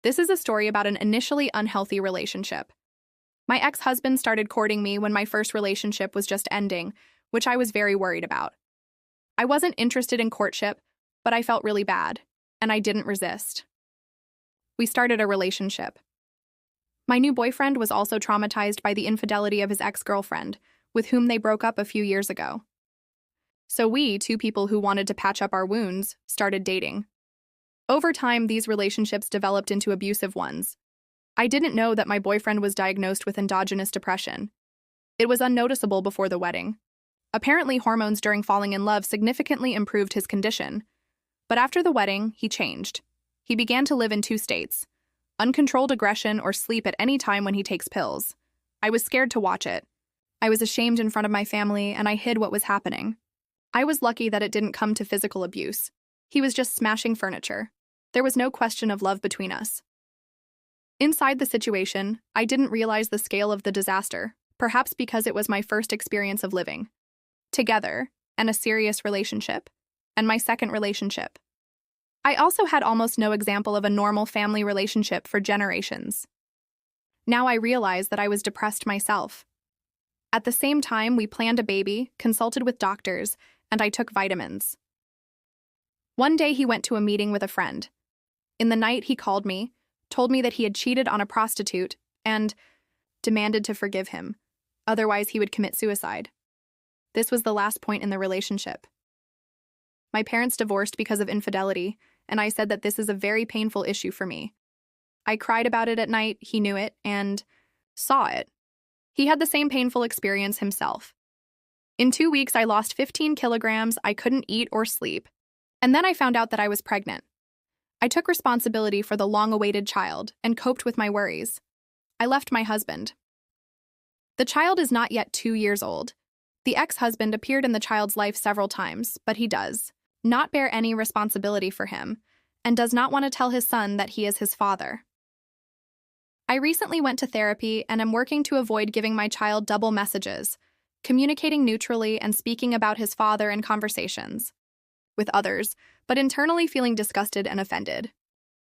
This is a story about an initially unhealthy relationship. My ex-husband started courting me when my first relationship was just ending, which I was very worried about. I wasn't interested in courtship, but I felt really bad, and I didn't resist. We started a relationship. My new boyfriend was also traumatized by the infidelity of his ex-girlfriend, with whom they broke up a few years ago. So we, two people who wanted to patch up our wounds, started dating. Over time, these relationships developed into abusive ones. I didn't know that my boyfriend was diagnosed with endogenous depression. It was unnoticeable before the wedding. Apparently, hormones during falling in love significantly improved his condition. But after the wedding, he changed. He began to live in two states: uncontrolled aggression or sleep at any time when he takes pills. I was scared to watch it. I was ashamed in front of my family, and I hid what was happening. I was lucky that it didn't come to physical abuse. He was just smashing furniture. There was no question of love between us. Inside the situation, I didn't realize the scale of the disaster, perhaps because it was my first experience of living together, and a serious relationship, and my second relationship. I also had almost no example of a normal family relationship for generations. Now I realize that I was depressed myself. At the same time, we planned a baby, consulted with doctors, and I took vitamins. One day he went to a meeting with a friend. In the night, he called me, told me that he had cheated on a prostitute, and demanded to forgive him. Otherwise, he would commit suicide. This was the last point in the relationship. My parents divorced because of infidelity, and I said that this is a very painful issue for me. I cried about it at night, he knew it, and saw it. He had the same painful experience himself. In 2 weeks, I lost 15 kilograms, I couldn't eat or sleep, and then I found out that I was pregnant. I took responsibility for the long-awaited child and coped with my worries. I left my husband. The child is not yet 2 years old. The ex-husband appeared in the child's life several times, but he does not bear any responsibility for him and does not want to tell his son that he is his father. I recently went to therapy and am working to avoid giving my child double messages, communicating neutrally and speaking about his father in conversations with others, but internally feeling disgusted and offended.